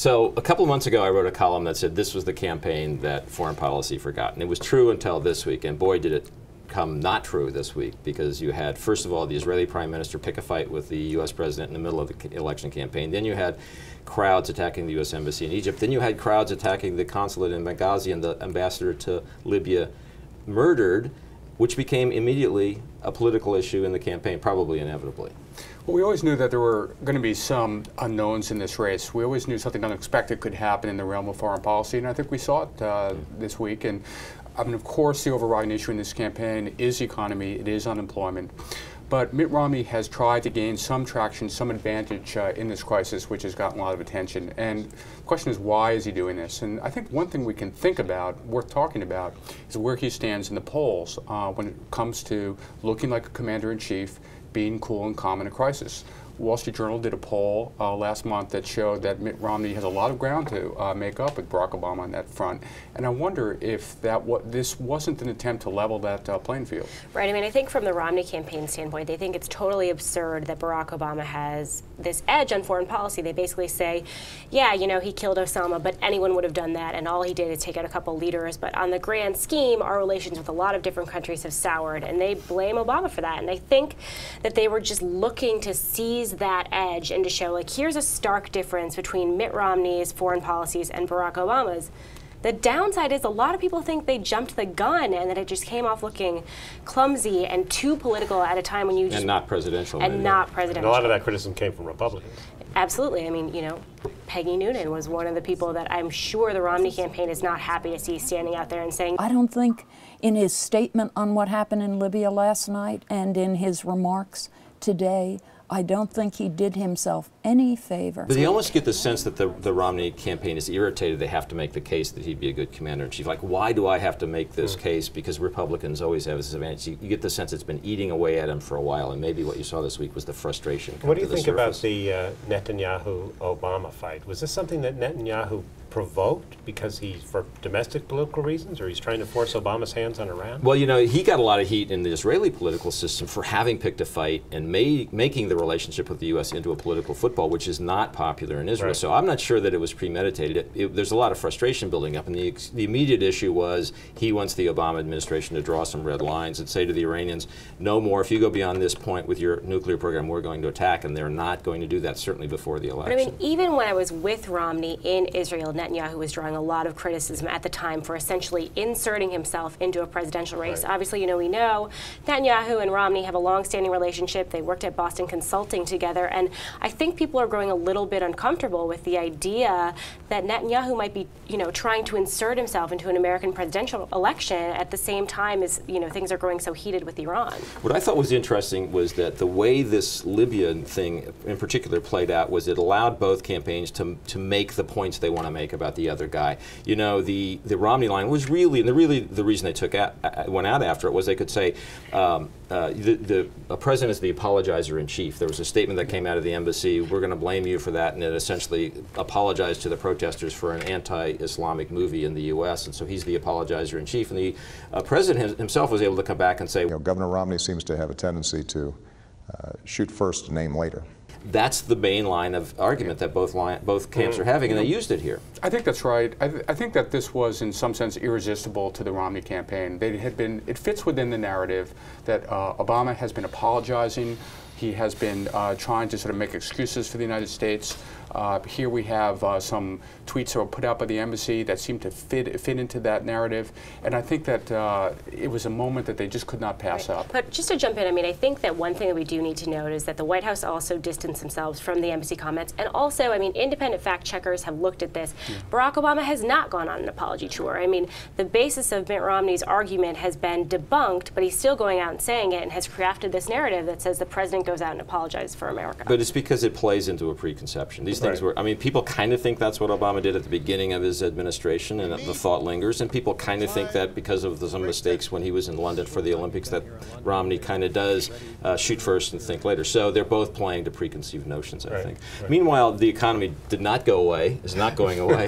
So a couple of months ago, I wrote a column that said this was the campaign that foreign policy forgot. And it was true until this week, and boy, did it come not true this week, because you had, first of all, the Israeli prime minister pick a fight with the U.S. president in the middle of the election campaign. Then you had crowds attacking the U.S. embassy in Egypt. Then you had crowds attacking the consulate in Benghazi, and the ambassador to Libya murdered, which became immediately a political issue in the campaign, probably inevitably. Well, we always knew that there were going to be some unknowns in this race. We always knew something unexpected could happen in the realm of foreign policy, and I think we saw it this week. And I mean, of course, the overriding issue in this campaign is the economy, it is unemployment. But Mitt Romney has tried to gain some traction, some advantage in this crisis, which has gotten a lot of attention. And the question is, why is he doing this? And I think one thing we can think about, worth talking about, is where he stands in the polls when it comes to looking like a commander-in-chief, being cool and calm in a crisis. Wall Street Journal did a poll last month that showed that Mitt Romney has a lot of ground to make up with Barack Obama on that front. And I wonder if this wasn't an attempt to level that playing field. Right. I mean, I think from the Romney campaign standpoint, they think it's totally absurd that Barack Obama has this edge on foreign policy. They basically say, yeah, you know, he killed Osama, but anyone would have done that, and all he did is take out a couple leaders. But on the grand scheme, our relations with a lot of different countries have soured, and they blame Obama for that. And I think that they were just looking to seize that edge and to show, like, here's a stark difference between Mitt Romney's foreign policies and Barack Obama's. The downside is a lot of people think they jumped the gun and that it just came off looking clumsy and too political at a time when you just... And not presidential. And not presidential. And a lot of that criticism came from Republicans. Absolutely. I mean, you know, Peggy Noonan was one of the people that I'm sure the Romney campaign is not happy to see standing out there and saying... I don't think in his statement on what happened in Libya last night and in his remarks today, I don't think he did himself any favor. But you almost get the sense that the Romney campaign is irritated. They have to make the case that he'd be a good commander-in-chief. Like, why do I have to make this case? Because Republicans always have this advantage. You get the sense it's been eating away at him for a while, and maybe what you saw this week was the frustration. What do you think about the Netanyahu-Obama fight? Was this something that Netanyahu provoked because for domestic political reasons, or he's trying to force Obama's hands on Iran? Well, you know, he got a lot of heat in the Israeli political system for having picked a fight and making the relationship with the U.S. into a political football, which is not popular in Israel. Right. So I'm not sure that it was premeditated. There's a lot of frustration building up, and the immediate issue was he wants the Obama administration to draw some red lines and say to the Iranians, no more, if you go beyond this point with your nuclear program, we're going to attack, and they're not going to do that, certainly before the election. But I mean, even when I was with Romney in Israel, Netanyahu was drawing a lot of criticism at the time for essentially inserting himself into a presidential race. Right. Obviously, you know, we know Netanyahu and Romney have a long-standing relationship. They worked at Boston Consulting together, and I think people are growing a little bit uncomfortable with the idea that Netanyahu might be, you know, trying to insert himself into an American presidential election at the same time as, you know, things are growing so heated with Iran. What I thought was interesting was that the way this Libya thing in particular played out was it allowed both campaigns to make the points they want to make about the other guy. You know, the Romney line was really, and the reason they went out after it was they could say the president is the apologizer in chief. There was a statement that came out of the embassy, we're going to blame you for that, and it essentially apologized to the protesters for an anti-Islamic movie in the U.S., and so he's the apologizer in chief. And the president himself was able to come back and say, you know, Governor Romney seems to have a tendency to shoot first, name later. That's the main line of argument that both camps are having, and they used it here. I think that's right. I think that this was, in some sense, irresistible to the Romney campaign. It fits within the narrative that Obama has been apologizing. He has been trying to sort of make excuses for the United States. Here we have some tweets that were put out by the embassy that seem to fit into that narrative, and I think that it was a moment that they just could not pass up. But just to jump in, I mean, I think that one thing that we do need to note is that the White House also distanced themselves from the embassy comments, and also, I mean, independent fact checkers have looked at this. Barack Obama has not gone on an apology tour. I mean, the basis of Mitt Romney's argument has been debunked, but he's still going out and saying it and has crafted this narrative that says the president goes out and apologizes for America. But it's because it plays into a preconception. These things were, I mean, people kind of think that's what Obama did at the beginning of his administration, and the thought lingers, and people kind of think that because of some mistakes when he was in London for the Olympics that Romney kind of does shoot first and think later. So they're both playing to preconceived notions, I think. Meanwhile, the economy did not go away, is not going away.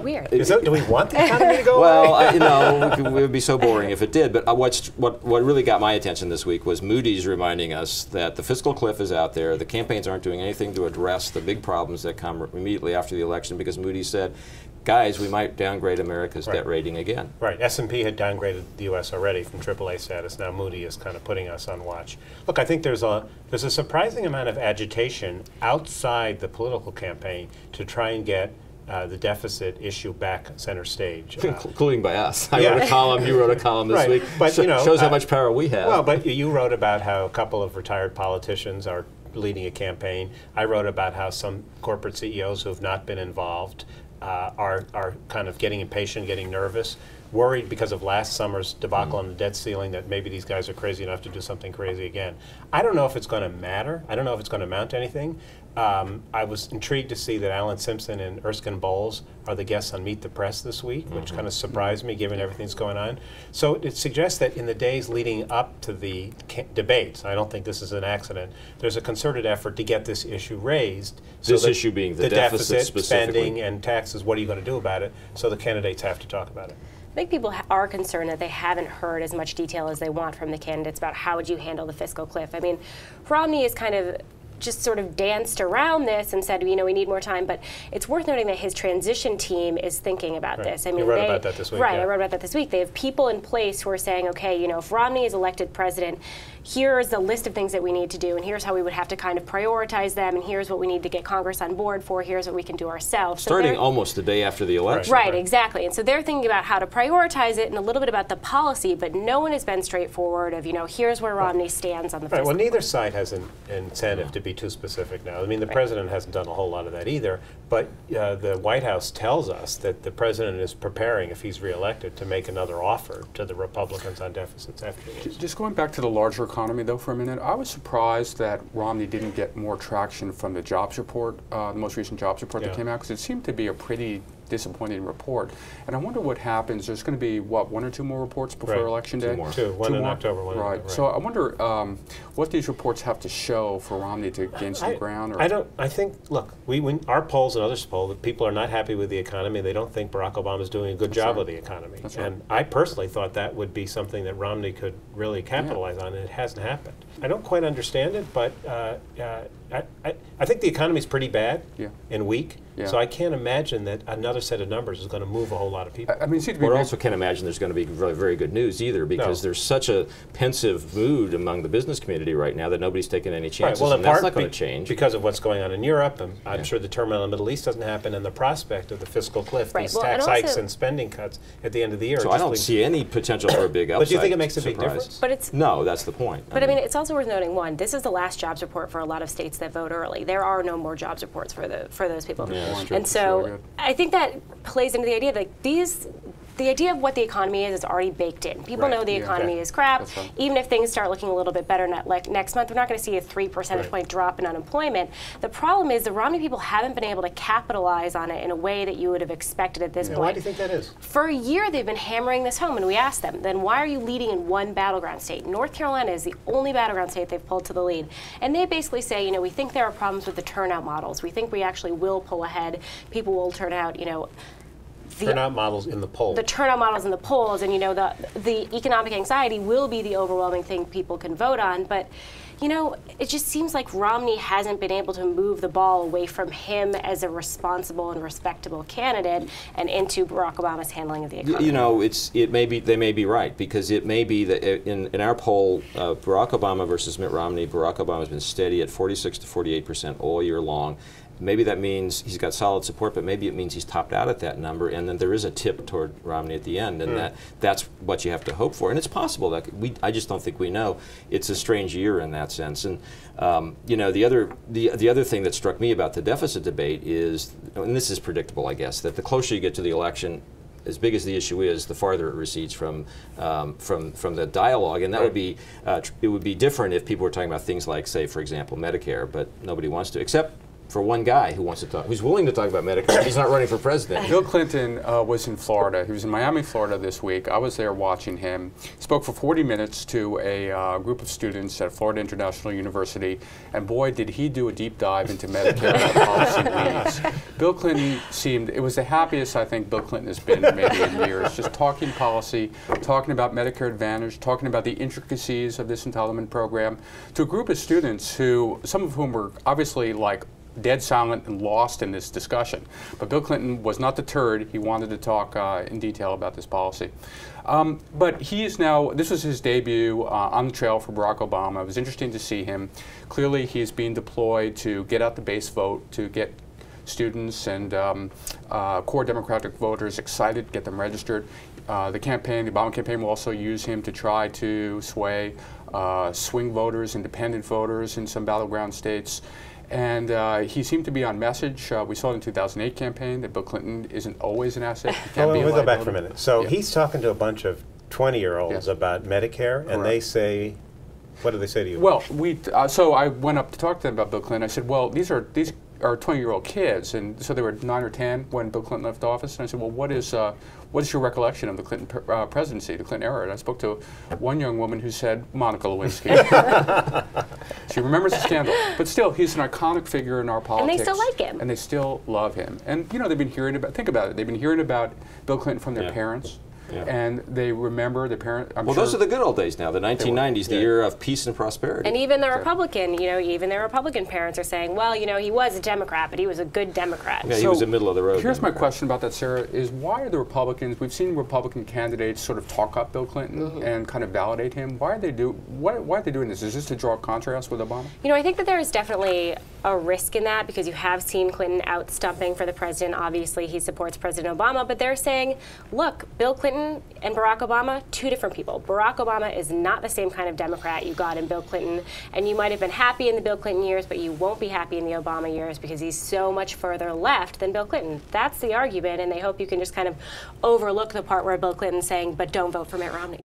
Weird. Do we want the economy to go away? Well, you know, it would be so boring if it did, but what really got my attention this week was Moody's reminding us that the fiscal cliff is out there, the campaigns aren't doing anything to address the big problem problems that come immediately after the election, because Moody said, guys, we might downgrade America's debt rating again. Right. S&P had downgraded the U.S. already from AAA status. Now Moody is kind of putting us on watch. Look, I think there's a surprising amount of agitation outside the political campaign to try and get the deficit issue back center stage. Including by us. I wrote a column, you wrote a column this week. But, shows how much power we have. Well, but you wrote about how a couple of retired politicians are leading a campaign. I wrote about how some corporate CEOs who have not been involved are kind of getting impatient, getting nervous, worried because of last summer's debacle on the debt ceiling that maybe these guys are crazy enough to do something crazy again. I don't know if it's going to matter. I don't know if it's going to amount to anything. I was intrigued to see that Alan Simpson and Erskine Bowles are the guests on Meet the Press this week, which kind of surprised me given everything that's going on. So it suggests that in the days leading up to the debates, I don't think this is an accident, there's a concerted effort to get this issue raised. This issue being the deficit spending, and taxes. What are you going to do about it? So the candidates have to talk about it. I think people are concerned that they haven't heard as much detail as they want from the candidates about how would you handle the fiscal cliff. I mean, Romney is kind of just sort of danced around this and said, we need more time, but it's worth noting that his transition team is thinking about this. I mean, you wrote about that this week. Right, yeah. I wrote about that this week. They have people in place who are saying, okay, if Romney is elected president, here's the list of things that we need to do, and here's how we would have to kind of prioritize them, and here's what we need to get Congress on board for, here's what we can do ourselves. Starting almost the day after the election. Right, exactly. And so they're thinking about how to prioritize it and a little bit about the policy, but no one has been straightforward of, here's where Romney stands on the fiscal. Well, neither side has an incentive to be too specific now. I mean, the president hasn't done a whole lot of that either, but the White House tells us that the president is preparing, if he's reelected, to make another offer to the Republicans on deficits afterwards. Just going back to the larger economy, though, for a minute, I was surprised that Romney didn't get more traction from the jobs report, the most recent jobs report that came out, because it seemed to be a pretty disappointing report. And I wonder what happens. There's going to be, what, 1 or 2 more reports before Election Day? One in October, one right. in So I wonder what these reports have to show for Romney to gain some ground? Or I think, look, our polls and others poll that people are not happy with the economy. They don't think Barack Obama is doing a good job with the economy. And I personally thought that would be something that Romney could really capitalize on, and it hasn't happened. I don't quite understand it, but I think the economy is pretty bad and weak. So I can't imagine that another set of numbers is going to move a whole lot of people. I mean, it seems to be I also can't imagine there's going to be really very good news either, because there's such a pensive mood among the business community right now that nobody's taking any chances, well, and that's not going to change. Because of what's going on in Europe, and I'm sure the turmoil in the Middle East doesn't happen, and the prospect of the fiscal cliff, these tax hikes and spending cuts at the end of the year. So I don't see any potential for a big upside. But do you think it makes a big difference? But no, that's the point. But I mean, it's also worth noting, one, this is the last jobs report for a lot of states that vote early. There are no more jobs reports for those people. And so I think that plays into the idea that the idea of what the economy is already baked in. People know the economy is crap. Even if things start looking a little bit better next month, we're not going to see a 3 percentage point drop in unemployment. The problem is the Romney people haven't been able to capitalize on it in a way that you would have expected at this point. Why do you think that is? For a year, they've been hammering this home, and we asked them, then why are you leading in one battleground state? North Carolina is the only battleground state they've pulled to the lead. And they basically say, we think there are problems with the turnout models. We think we actually will pull ahead. People will turn out, turnout models in the polls. The turnout models in the polls, and the economic anxiety will be the overwhelming thing people can vote on. But it just seems like Romney hasn't been able to move the ball away from him as a responsible and respectable candidate and into Barack Obama's handling of the economy. They may be right, because it may be that in our poll, Barack Obama versus Mitt Romney, Barack Obama has been steady at 46 to 48% all year long. Maybe that means he's got solid support, but maybe it means he's topped out at that number, and then there is a tip toward Romney at the end, and that's what you have to hope for. And it's possible that I just don't think we know. It's a strange year in that sense. And the other thing that struck me about the deficit debate is, and this is predictable, I guess, that the closer you get to the election, as big as the issue is, the farther it recedes from the dialogue, and that would be it would be different if people were talking about things like, say, for example, Medicare, but nobody wants to, except for one guy who wants to talk, who's willing to talk about Medicare. He's not running for president. Bill Clinton was in Florida. He was in Miami, Florida this week. I was there watching him. He spoke for 40 minutes to a group of students at Florida International University, and boy, did he do a deep dive into Medicare and policy needs. Bill Clinton it was the happiest I think Bill Clinton has been maybe in years, just talking policy, talking about Medicare Advantage, talking about the intricacies of this entitlement program, to a group of students who, some of whom were obviously like dead silent and lost in this discussion. But Bill Clinton was not deterred. He wanted to talk in detail about this policy. But he is now, this was his debut on the trail for Barack Obama. It was interesting to see him. Clearly he's being deployed to get out the base vote, to get students and core Democratic voters excited, get them registered. The Obama campaign will also use him to try to sway swing voters, independent voters in some battleground states. And he seemed to be on message. We saw it in the 2008 campaign that Bill Clinton isn't always an asset. He can't be a we'll go back liability. for a minute. So he's talking to a bunch of 20-year-olds Yes. about Medicare, and they say, what do they say to you? Well, so I went up to talk to them about Bill Clinton. I said, well, these are 20-year-old kids, and so they were 9 or 10 when Bill Clinton left office. And I said, well, what is your recollection of the Clinton presidency, the Clinton era? And I spoke to one young woman who said, Monica Lewinsky. She remembers the scandal. But still, he's an iconic figure in our politics. And they still like him. And they still love him. And, you know, they've been hearing about, think about it, they've been hearing about Bill Clinton from their parents. Yeah. And they remember the parent. Well, those are the good old days now, the 1990s, the era of peace and prosperity. And even the Republican, even their Republican parents are saying, well, he was a Democrat, but he was a good Democrat. Yeah, he was a middle of the road. Here's my Democrat. question about that, Sarah, is why are the Republicans, we've seen Republican candidates sort of talk up Bill Clinton and kind of validate him. Why are they doing this? Is this to draw a contrast with Obama? I think that there is definitely a risk in that because you have seen Clinton out stumping for the president. Obviously, he supports President Obama, but they're saying, look, Bill Clinton and Barack Obama, two different people. Barack Obama is not the same kind of Democrat you got in Bill Clinton, and you might have been happy in the Bill Clinton years, but you won't be happy in the Obama years because he's so much further left than Bill Clinton. That's the argument, and they hope you can just kind of overlook the part where Bill Clinton's saying, but don't vote for Mitt Romney.